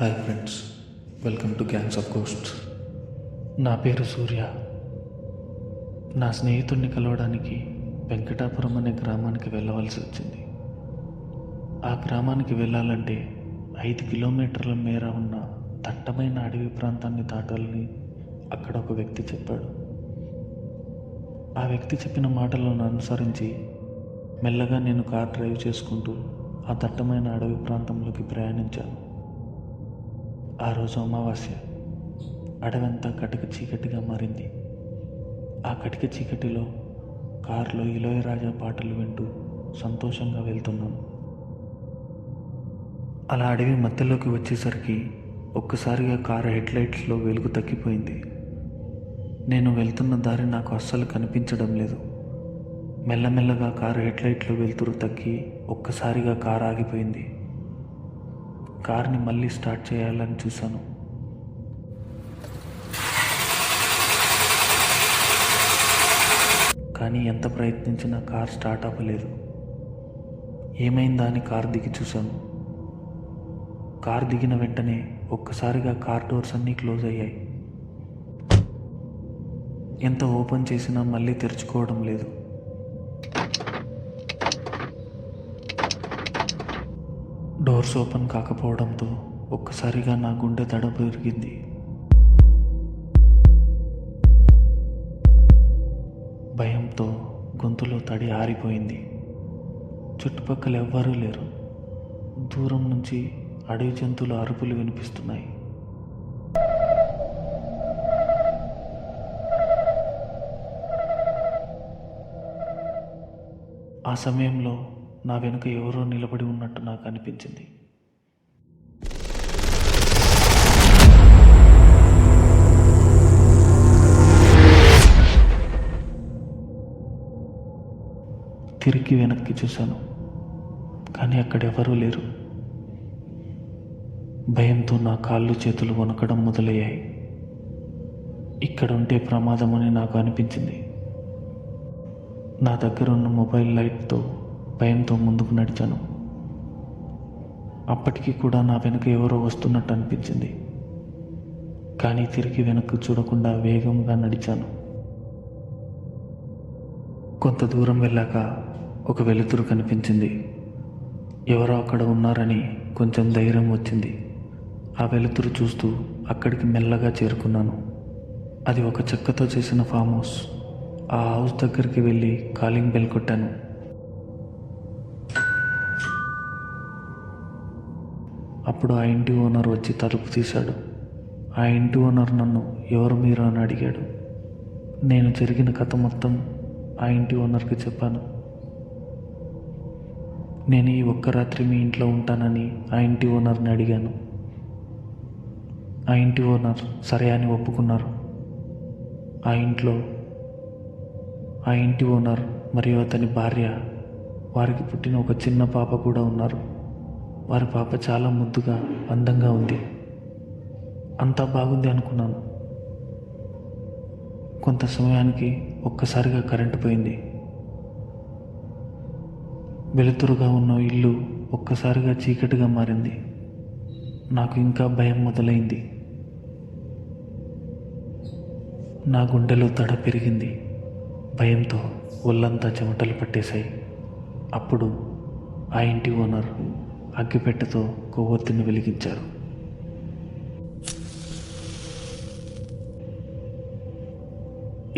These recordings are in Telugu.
Hi friends, welcome to gangs of ghosts. నా పేరు సూర్య. నా స్నేహితుడిని కలవడానికి వెంకటాపురం అనే గ్రామానికి వెళ్ళవలసి వచ్చింది. ఆ గ్రామానికి వెళ్ళాలంటే 5 కిలోమీటర్ల మేర ఉన్న దట్టమైన అడవి ప్రాంతాన్ని దాటాలని అక్కడ ఒక వ్యక్తి చెప్పాడు. ఆ వ్యక్తి చెప్పిన మాటలను అనుసరించి మెల్లగా నేను కార్ డ్రైవ్ చేసుకుంటూ ఆ దట్టమైన అడవి ప్రాంతంలోకి ప్రయాణించాను. ఆ రోజు అమావాస్య. అడవంతా కటిక చీకటిగా మారింది. ఆ కటిక చీకటిలో కారులో ఇళయరాజా పాటలు వింటూ సంతోషంగా వెళ్తున్నాను. అలా అడవి మధ్యలోకి వచ్చేసరికి ఒక్కసారిగా కారు హెడ్లైట్స్లో వెలుగు తగ్గిపోయింది. నేను వెళ్తున్న దారి నాకు అస్సలు కనిపించడం లేదు. మెల్లమెల్లగా కారు హెడ్లైట్లో వెలుతురు తగ్గి ఒక్కసారిగా కారు ఆగిపోయింది. కార్ని మళ్ళీ స్టార్ట్ చేయాలని చూశాను. కానీ ఎంత ప్రయత్నించినా కార్ స్టార్ట్ అవ్వలేదు. ఏమైందా అని కార్ దిగి చూశాను. కార్ దిగిన వెంటనే ఒక్కసారిగా కార్ డోర్స్ అన్నీ క్లోజ్ అయ్యాయి. ఎంత ఓపెన్ చేసినా మళ్ళీ తెరుచుకోవడం లేదు. డోర్స్ ఓపెన్ కాకపోవడంతో ఒక్కసారిగా నా గుండె దడ పెరిగింది. భయంతో గొంతులో తడి ఆరిపోయింది. చుట్టుపక్కల ఎవ్వరూ లేరు. దూరం నుంచి అడవి జంతువుల అరుపులు వినిపిస్తున్నాయి. ఆ సమయంలో నా వెనుక ఎవరో నిలబడి ఉన్నట్టు నాకు అనిపించింది. తిరిగి వెనక్కి చూశాను, కానీ అక్కడెవరూ లేరు. భయంతో నా కాళ్ళు చేతులు వణకడం మొదలయ్యాయి. ఇక్కడ ఉంటే ప్రమాదమని నాకు అనిపించింది. నా దగ్గర ఉన్న మొబైల్ లైట్తో భయంతో ముందుకు నడిచాను. అప్పటికి కూడా నా వెనుక ఎవరో వస్తున్నట్టు అనిపించింది. కానీ తిరిగి వెనక్కి చూడకుండా వేగంగా నడిచాను. కొంత దూరం వెళ్ళాక ఒక వెలుతురు కనిపించింది. ఎవరో అక్కడ ఉన్నారని కొంచెం ధైర్యం వచ్చింది. ఆ వెలుతురు చూస్తూ అక్కడికి మెల్లగా చేరుకున్నాను. అది ఒక చెక్కతో చేసిన ఫామ్ హౌస్. ఆ హౌస్ దగ్గరికి వెళ్ళి కాలింగ్ బెల్ కొట్టాను. అప్పుడు ఆ ఇంటి ఓనర్ వచ్చి తలుపు తీశాడు. ఆ ఇంటి ఓనర్ నన్ను ఎవరు మీరు అని అడిగాడు. నేను జరిగిన కథ మొత్తం ఆ ఇంటి ఓనర్కి చెప్పాను. నేను ఈ ఒక్క రాత్రి మీ ఇంట్లో ఉంటానని ఆ ఇంటి ఓనర్ని అడిగాను. ఆ ఇంటి ఓనర్ సరే అని ఒప్పుకున్నారు. ఆ ఇంటి ఓనర్ మరియు అతని భార్య, వారికి పుట్టిన ఒక చిన్న పాప కూడా ఉన్నారు. వారి పాప చాలా ముద్దుగా అందంగా ఉంది. అంతా బాగుంది అనుకున్నాను. కొంత సమయానికి ఒక్కసారిగా కరెంటు పోయింది. వెలుతురుగా ఉన్న ఇల్లు ఒక్కసారిగా చీకటిగా మారింది. నాకు ఇంకా భయం మొదలైంది. నా గుండెలో దడ పెరిగింది. భయంతో ఒళ్ళంతా చెమటలు పట్టేశాయి. అప్పుడు ఆ ఇంటి ఓనర్ అగ్గిపెట్టెతో కొవ్వొత్తిని వెలిగించారు.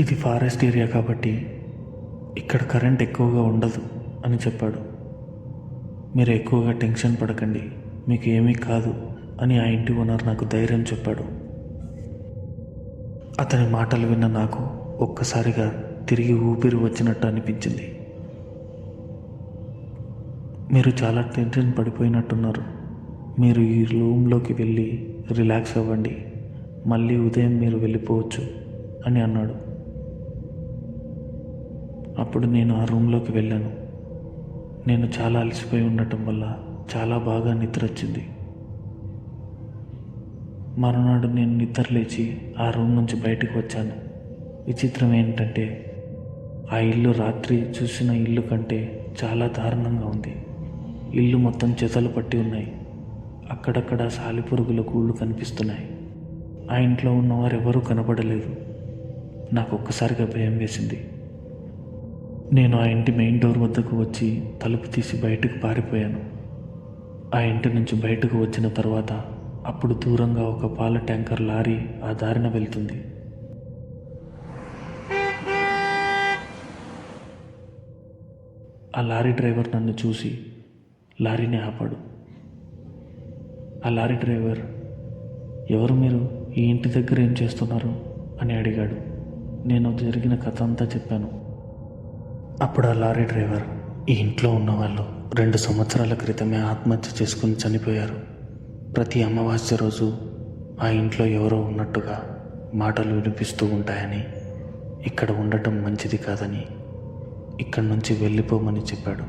ఇది ఫారెస్ట్ ఏరియా కాబట్టి ఇక్కడ కరెంట్ ఎక్కువగా ఉండదు అని చెప్పాడు. మీరు ఎక్కువగా టెన్షన్ పడకండి, మీకు ఏమీ కాదు అని ఆ ఇంటి ఓనర్ నాకు ధైర్యం చెప్పాడు. అతని మాటలు విన్న నాకు ఒక్కసారిగా తిరిగి ఊపిరి వచ్చినట్టు అనిపించింది. మీరు చాలా టెన్షన్ పడిపోయినట్టున్నారు. మీరు ఈ రూమ్లోకి వెళ్ళి రిలాక్స్ అవ్వండి, మళ్ళీ ఉదయం మీరు వెళ్ళిపోవచ్చు అని అన్నాడు. అప్పుడు నేను ఆ రూమ్లోకి వెళ్ళాను. నేను చాలా అలసిపోయి ఉండటం వల్ల చాలా బాగా నిద్ర వచ్చింది. మరునాడు నేను నిద్ర లేచి ఆ రూమ్ నుంచి బయటకు వచ్చాను. విచిత్రం ఏంటంటే ఆ ఇల్లు రాత్రి చూసిన ఇల్లు కంటే చాలా దారుణంగా ఉంది. ఇల్లు మొత్తం చెదలు పట్టి ఉన్నాయి. అక్కడక్కడ సాలిపురుగుల గూళ్ళు కనిపిస్తున్నాయి. ఆ ఇంట్లో ఉన్నవారెవరూ కనబడలేదు. నాకు ఒక్కసారిగా భయం వేసింది. నేను ఆ ఇంటి మెయిన్ డోర్ వద్దకు వచ్చి తలుపు తీసి బయటకు పారిపోయాను. ఆ ఇంటి నుంచి బయటకు వచ్చిన తర్వాత అప్పుడు దూరంగా ఒక పాల ట్యాంకర్ లారీ ఆ దారిన వెళ్తుంది. ఆ లారీ డ్రైవర్ నన్ను చూసి లారీని ఆపాడు. ఆ లారీ డ్రైవర్, ఎవరు మీరు, ఈ ఇంటి దగ్గర ఏం చేస్తున్నారు అని అడిగాడు. నేను జరిగిన కథ అంతా చెప్పాను. అప్పుడు ఆ లారీ డ్రైవర్, ఈ ఇంట్లో ఉన్నవాళ్ళు 2 సంవత్సరాల క్రితమే ఆత్మహత్య చేసుకుని చనిపోయారు. ప్రతి అమావాస్య రోజు ఆ ఇంట్లో ఎవరో ఉన్నట్టుగా మాటలు వినిపిస్తూ ఉంటాయని, ఇక్కడ ఉండటం మంచిది కాదని, ఇక్కడి నుంచి వెళ్ళిపోమని చెప్పాడు.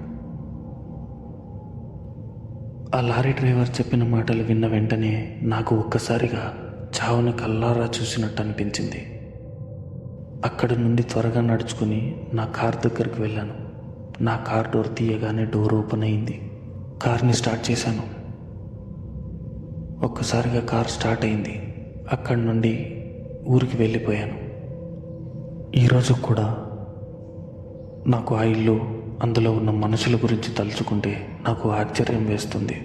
ఆ లారీ డ్రైవర్ చెప్పిన మాటలు విన్న వెంటనే నాకు ఒక్కసారిగా చావుని కల్లారా చూసినట్టు అనిపించింది. అక్కడి నుండి త్వరగా నడుచుకుని నా కార్ దగ్గరికి వెళ్ళాను. నా కార్ డోర్ తీయగానే డోర్ ఓపెన్ అయింది. కార్ని స్టార్ట్ చేశాను. ఒక్కసారిగా కార్ స్టార్ట్ అయింది. అక్కడి నుండి ఊరికి వెళ్ళిపోయాను. ఈరోజు కూడా నాకు ఆ ఇల్లు, అందులో ఉన్న మనుషుల గురించి తలుచుకుంటే నాకు ఆశ్చర్యం వేస్తుంది.